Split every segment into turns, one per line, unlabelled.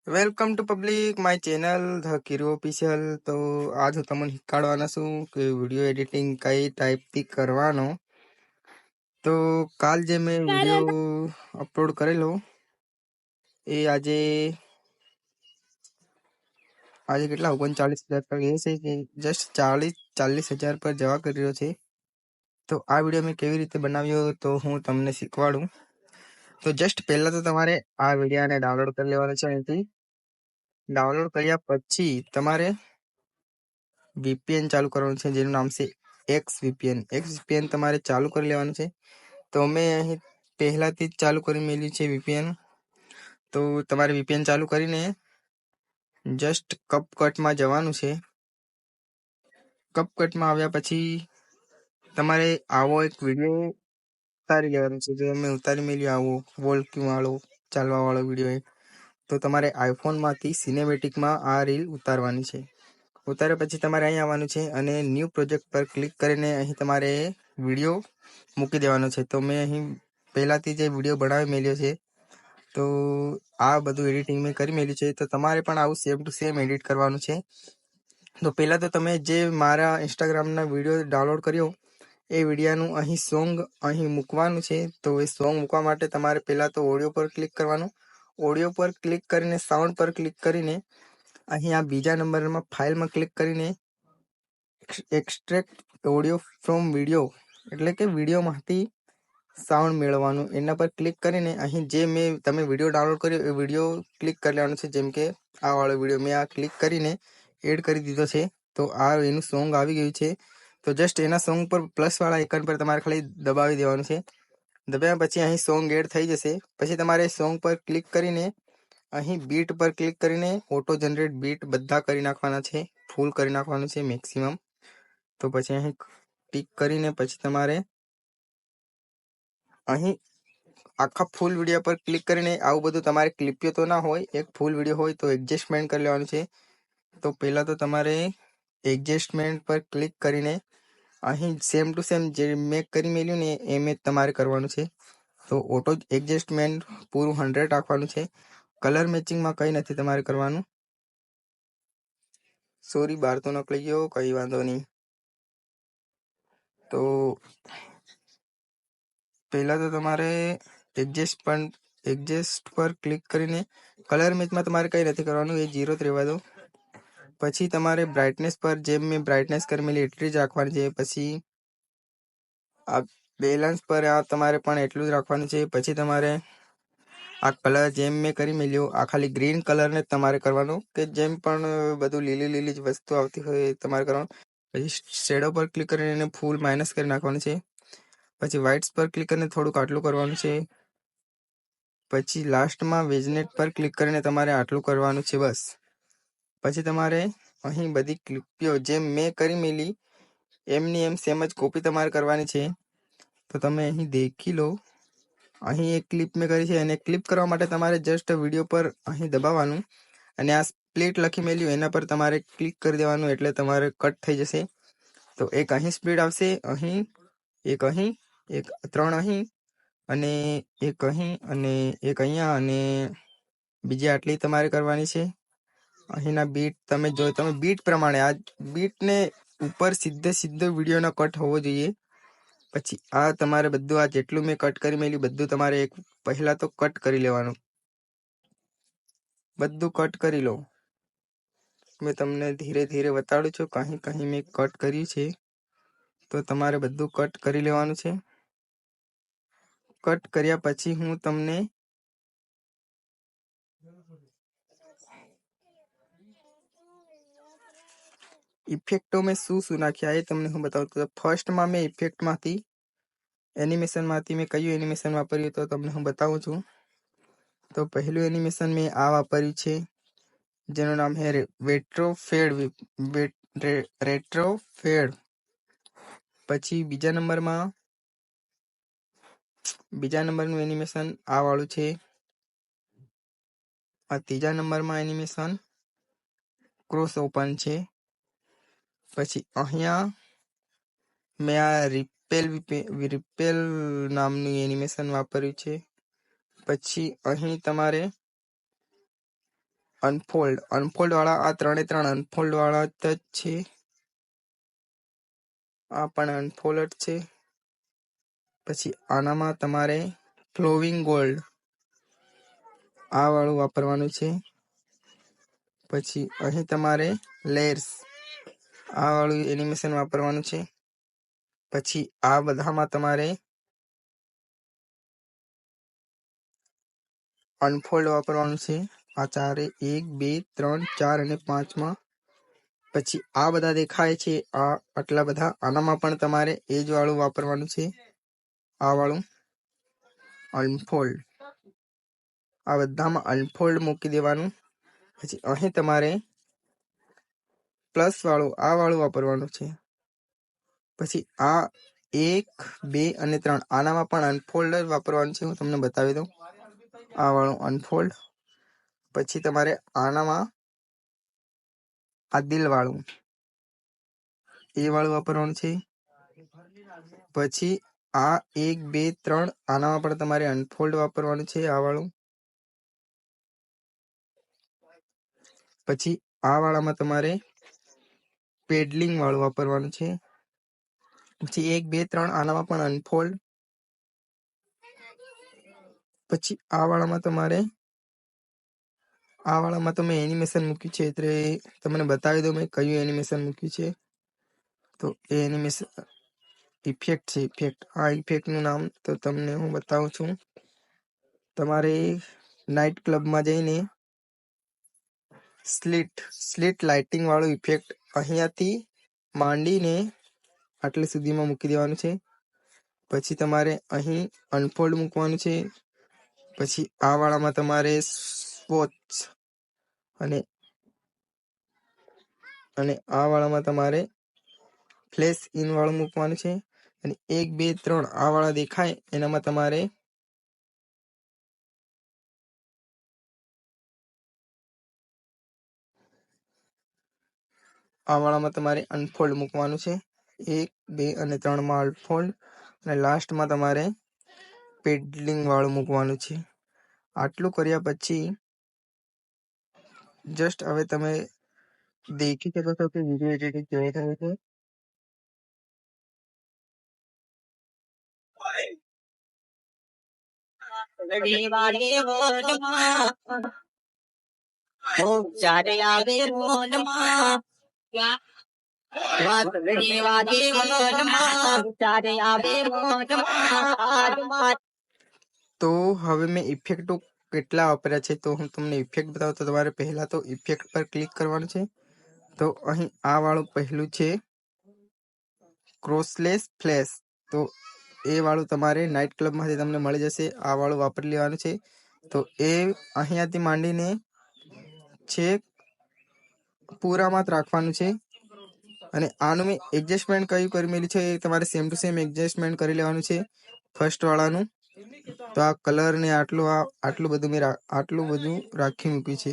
Welcome to public my channel the Kiru official. તો આજ હું તમને શીખવાડવાના છું કે વિડીયો એડિટિંગ કઈ ટાઈપથી કરવાનો। તો કાલ જે મેં વિડીયો અપલોડ કરેલો એ આજે કેટલા 39,000 પર એ છે, જસ્ટ 40,000 પર જવા કરી રહ્યો છે। તો આ વિડીયો મેં કેવી રીતે બનાવ્યો તો હું તમને શીખવાડું। તો જસ્ટ પહેલા તો તમારે આ વિડીયોને ડાઉનલોડ કરી લેવાનો છે। અહીંથી ડાઉનલોડ કર્યા પછી તમારે વીપીએન ચાલુ કરવાનું છે, જેનું નામ છે એક્સ વીપીએન તમારે ચાલુ કરી લેવાનું છે। તો મેં અહીં પહેલાથી જ ચાલુ કરી મેલ્યું છે વીપીએન। તો તમારે વીપીએન ચાલુ કરીને જસ્ટ કપકટમાં જવાનું છે। કપકટમાં આવ્યા પછી તમારે આવો એક વિડીયો ઉતારી લેવાનો છે, જો મેં ઉતારી મેલ્યો આવો વોલ્કિંગ વાળો ચાલવા વાળો વિડીયો। તો તમારે આઈફોનમાંથી સિનેમેટિકમાં આ રીલ ઉતારવાની છે। ઉતાર્યા પછી તમારે અહીં આવવાનું છે અને ન્યૂ પ્રોજેક્ટ પર ક્લિક કરીને અહીં તમારે વિડીયો મૂકી દેવાનો છે। તો મેં અહીં પહેલાથી જે વિડીયો બનાવી મેલ્યો છે, તો આ બધું એડિટિંગ મેં કરી મેલ્યું છે। તો તમારે પણ આવું સેમ ટુ સેમ એડિટ કરવાનું છે। તો પહેલાં તો તમે જે મારા ઇન્સ્ટાગ્રામના વિડીયો ડાઉનલોડ કર્યો એ વિડીયાનું અહીં સોંગ અહીં મૂકવાનું છે। તો એ સોંગ મૂકવા માટે તમારે પહેલાં તો ઓડિયો પર ક્લિક કરવાનું। ઓડિયો પર ક્લિક કરીને સાઉન્ડ પર ક્લિક કરીને અહીં આ બીજા નંબરમાં ફાઇલમાં ક્લિક કરીને એક્સટ્રેક્ટ ઓડિયો ફ્રોમ વિડીયો એટલે કે વિડીયોમાંથી સાઉન્ડ મેળવવાનું, એના પર ક્લિક કરીને અહીં જે તમે વિડીયો ડાઉનલોડ કર્યો એ વિડીયો ક્લિક કરી લેવાનો છે। જેમ કે આ વાળો વિડીયો મેં આ ક્લિક કરીને એડ કરી દીધો છે। તો આ એનું સોંગ આવી ગયું છે। તો જસ્ટ એના સોંગ પર પ્લસવાળા આઇકન પર તમારે ખાલી દબાવી દેવાનું છે। દબાવ્યા પછી અહીં સોંગ એડ થઈ જશે। પછી તમારે સોંગ પર ક્લિક કરીને અહીં બીટ પર ક્લિક કરીને ઓટો જનરેટ બીટ બધા કરી નાખવાના છે, ફૂલ કરી નાખવાનું છે મેક્સિમમ। તો પછી અહીં ટિક કરીને પછી તમારે અહીં આખા ફૂલ વિડીયો પર ક્લિક કરીને આવું બધું તમારે ક્લિપિયો તો ના હોય, એક ફૂલ વિડીયો હોય તો એડજસ્ટમેન્ટ કરી લેવાનું છે। તો પહેલાં તો તમારે એડજસ્ટમેન્ટ પર ક્લિક કરીને અહીં સેમ ટુ સેમ જે મેં કરી મેલ્યું ને એમ જ તમારે કરવાનું છે। તો ઓટો એડજસ્ટમેન્ટ પૂરું 100 રાખવાનું છે। કલર મેચિંગમાં કંઈ નથી તમારે કરવાનું। સોરી બહાર તો નકળી ગયો, કંઈ વાંધો નહીં। તો પહેલાં તો તમારે એડજસ્ટ પર ક્લિક કરીને કલર મેચમાં તમારે કંઈ નથી કરવાનું, એ 0 જ રહેવા દો। પછી તમારે બ્રાઇટનેસ પર જેમ મેં બ્રાઇટનેસ કરી મેલી એટલી જ રાખવાની છે। પછી આ બેલેન્સ પર આ તમારે પણ એટલું જ રાખવાનું છે। પછી તમારે આ કલર જેમ મેં કરી મેલ્યો આ ખાલી ગ્રીન કલરને જ તમારે કરવાનો, કે જેમ પણ બધું લીલી જ વસ્તુ આવતી હોય એ તમારે કરવાનું। પછી શેડો પર ક્લિક કરીને એને ફૂલ માઇનસ કરી નાખવાનું છે। પછી વ્હાઇટ્સ પર ક્લિક કરીને થોડુંક આટલું કરવાનું છે। પછી લાસ્ટમાં વેજનેટ પર ક્લિક કરીને તમારે આટલું કરવાનું છે બસ। પછી તમારે અહીં બધી ક્લિપીઓ જેમ મેં કરી મેલી એમની એમ સેમ જ કોપી તમારે કરવાની છે। તો તમે અહીં દેખી લો, અહીં એક ક્લિપ મેં કરી છે અને ક્લિપ કરવા માટે તમારે જસ્ટ વિડીયો પર અહીં દબાવવાનું અને આ સ્પ્લિટ લખી મેલ્યું એના પર તમારે ક્લિક કરી દેવાનું, એટલે તમારે કટ થઈ જશે। તો એક અહીં સ્પ્લિટ આવશે, અહીં એક 3 અહીં અને એક અહીં અને એક અહીંયા અને બીજી આટલી તમારે કરવાની છે। અહીંના બીટ તમે બીટ પ્રમાણે આ બીટને ઉપર સીધો વિડીયોનો કટ હોવો જોઈએ। પછી આ તમારે બધું આ જેટલું મેં કટ કરી મેલ્યું બધું તમારે એક પહેલાં તો કટ કરી લેવાનું, બધું કટ કરી લો। મેં તમને ધીરે ધીરે બતાડું છું, કંઈ મેં કટ કર્યું છે તો તમારે બધું કટ કરી લેવાનું છે। કટ કર્યા પછી હું તમને ઇફેક્ટો મેં શું નાખ્યા એ તમને હું બતાવું। તો ફર્સ્ટમાં મેં ઇફેક્ટમાંથી એનિમેશનમાંથી મેં કયું એનિમેશન વાપર્યું તો તમને હું બતાવું છું। તો પહેલું એનિમેશન મેં આ વાપર્યું છે, જેનું નામ છે રેટ્રો ફેડ। પછી બીજા નંબરનું એનિમેશન આ વાળું છે। આ ત્રીજા નંબરમાં એનિમેશન ક્રોસ ઓપન છે। પછી અહીંયા મેં આ રિપેલ નામનું એનિમેશન વાપર્યું છે। પછી અહીં તમારે અનફોલ્ડ વાળા આ 3 અનફોલ્ડ વાળા જ છે. આ પણ અનફોલ્ડ છે. પછી આનામાં તમારે ફ્લોવિંગ ગોલ્ડ આ વાળું વાપરવાનું છે. પછી અહીં તમારે લેયર્સ આ વાળું એનિમેશન વાપરવાનું છે. પછી આ બધામાં તમારે અનફોલ્ડ વાપરવાનું છે. આ 4 1 2 3 4 અને 5માં. પછી આ બધા દેખાય છે આ આટલા બધા, આનામાં પણ તમારે એ જ વાળું વાપરવાનું છે. આ વાળું અનફોલ્ડ, આ બધામાં અનફોલ્ડ મૂકી દેવાનું. પછી અહીં તમારે પ્લસ વાળું આ વાળું વાપરવાનું છે. પછી આ 1 2 અને 3 આનામાં પણ અનફોલ્ડ જ વાપરવાનું છે. હું તમને બતાવી દઉં. આ વાળું અનફોલ્ડ. પછી તમારે આનામાં આ દિલ વાળું એ વાળું વાપરવાનું છે. પછી આ 1 2 3 આનામાં પણ તમારે અનફોલ્ડ વાપરવાનું છે. આ વાળું. પછી આ વાળામાં તમારે પેડલિંગ વાળું વાપરવાનું છે. પછી 1 2 3 આનામાં પણ અનફોલ્ડ. પછી આ વાળામાં તો મેં એનિમેશન મૂક્યું છે, એટલે તમને બતાવી દઉં મેં કયું એનિમેશન મૂક્યું છે. તો એ એનિમેશન ઇફેક્ટ છે. આ ઇફેક્ટનું નામ તો તમને હું બતાવું છું. તમારે નાઇટ ક્લબમાં જઈને સ્લીટ લાઇટિંગ વાળું ઇફેક્ટ અહીંયાથી માંડીને આટલે સુધીમાં મૂકી દેવાનું છે. પછી તમારે અહીં અનફોલ્ડ મૂકવાનું છે. પછી આ વાળામાં તમારે સ્વોચ અને આ વાળામાં તમારે ફ્લેશ ઇન વાળું મૂકવાનું છે. અને 1 2 3 આ વાળા દેખાય એનામાં તમારે અનફોલ્ડ મૂકવાનું છે. 1 2 અને 3માં અનફોલ્ડ અને લાસ્ટમાં તમારે પેડલિંગ વાળું મૂકવાનું છે. આટલું કર્યા પછી જસ્ટ હવે તમે દેખી શકો છો કે વિડીયો એડિટિંગ કેવી થાય છે. તો હવે મેં ઇફેક્ટો કેટલા વાપર્યા છે તો હું તમને ઇફેક્ટ બતાવું. તો તમારે પહેલા તો ઇફેક્ટ પર ક્લિક કરવાનું છે. તો અહીં આ વાળું પહેલું છે ક્રોસલેસ ફ્લેશ. તો એ વાળું તમારે નાઇટ ક્લબમાંથી તમને મળી જશે. આ વાળું વાપરી લેવાનું છે. તો એ અહીંયાથી માંડીને છેક પૂરામાં જ રાખવાનું છે. અને આનું મેં એડજસ્ટમેન્ટ કયું કરી મેળ્યું છે એ તમારે સેમ ટુ સેમ એડજસ્ટમેન્ટ કરી લેવાનું છે ફર્સ્ટ વાળાનું. તો આ કલર ને આટલું બધું રાખી મૂક્યું છે.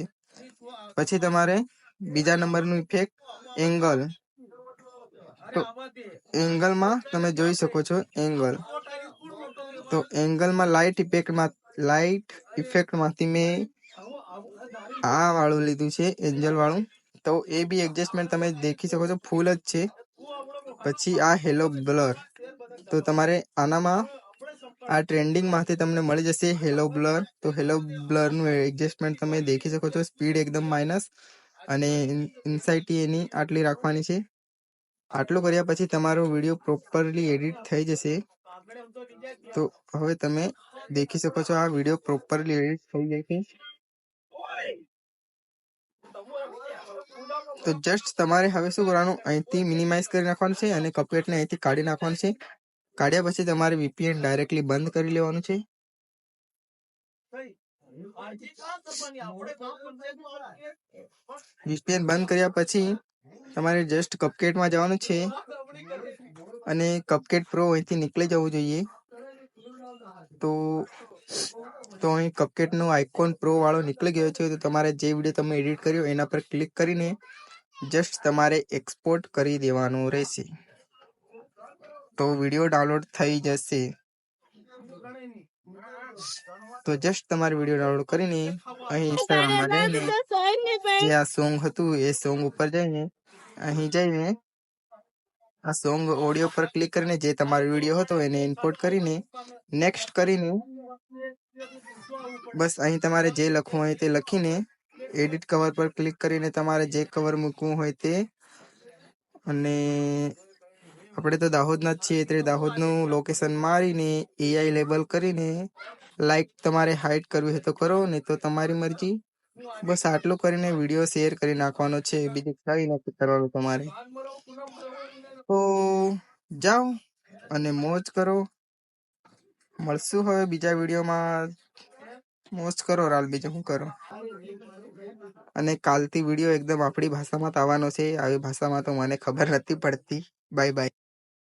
પછી તમારે બીજા નંબરનું ઇફેક્ટ એંગલ. તો એંગલમાં તમે જોઈ શકો છો એંગલ. તો એંગલમાં લાઇટ ઇફેક્ટમાંથી મેં આ વાળું લીધું છે, એન્જલ વાળું. તો એ બી એડજસ્ટમેન્ટ તમે દેખી શકો છો ફૂલ જ છે. પછી આ હેલો બ્લર. તો તમારે આનામાં આ ટ્રેન્ડિંગમાંથી તમને મળી જશે હેલો બ્લર. તો હેલો બ્લરનું એડજસ્ટમેન્ટ તમે દેખી શકો છો. સ્પીડ એકદમ માઇનસ અને ઇન્સાઇટી એની આટલી રાખવાની છે. આટલું કર્યા પછી તમારો વિડીયો પ્રોપરલી એડિટ થઈ જશે. તો હવે તમે દેખી શકો છો આ વિડીયો પ્રોપરલી એડિટ થઈ જાય છે. તો જસ્ટ તમારે હવે શું કરવાનું, અહીંથી મિનિમાઇઝ કરી નાખવાનું છે અને કપકેટને અહીંથી કાઢી નાખવાનું છે. કાઢ્યા પછી તમારે VPN ડાયરેક્ટલી બંધ કરી લેવાનું છે. VPN બંધ કર્યા પછી તમારે જસ્ટ કપકેટમાં જવાનું છે અને કપકેટ પ્રો અહીંથી નીકળી જવું જોઈએ. તો અહીં કપકેટનો આઇકોન પ્રો વાળો નીકળી ગયો છે. તો તમારે જે વિડીયો તમે એડિટ કર્યો એના પર ક્લિક કરીને જસ્ટ તમારે એક્સપોર્ટ કરી દેવાનું રહેશે. તો વિડીયો ડાઉનલોડ થઈ જશે. તો જસ્ટ તમારે વિડીયો ડાઉનલોડ કરીને અહીં ઇન્સ્ટાગ્રામમાં જઈને જે આ સોંગ હતું એ સોંગ ઉપર જઈને અહીં જઈને આ સોંગ ઓડિયો પર ક્લિક કરીને જે તમારો વિડીયો હતો એને ઇમ્પોર્ટ કરીને નેક્સ્ટ કરીને બસ અહીં તમારે જે લખવું હોય તે લખીને એડિટ કવર પર ક્લિક કરીને તમારે જે કવર મૂકવું હોય તે, અને આપણે તો દાહોદના જ છીએ એટલે દાહોદનું લોકેશન મારીને એઆઈ લેબલ કરીને લાઈક તમારે હાઇડ કરવી હોય તો કરો, નહીં તો તમારી મરજી. બસ આટલું કરીને વિડીયો શેર કરી નાખવાનો છે, બીજું કંઈ નથી કરવાનું તમારે. તો જાઓ અને મોજ કરો. મળશું હવે બીજા વિડીયોમાં. મોજ કરો રાલ, બીજું શું કરો. અને કાલથી વિડીયો એકદમ આપણી ભાષામાં આવવાનો છે. આવી ભાષામાં તો મને ખબર નથી પડતી. Bye bye.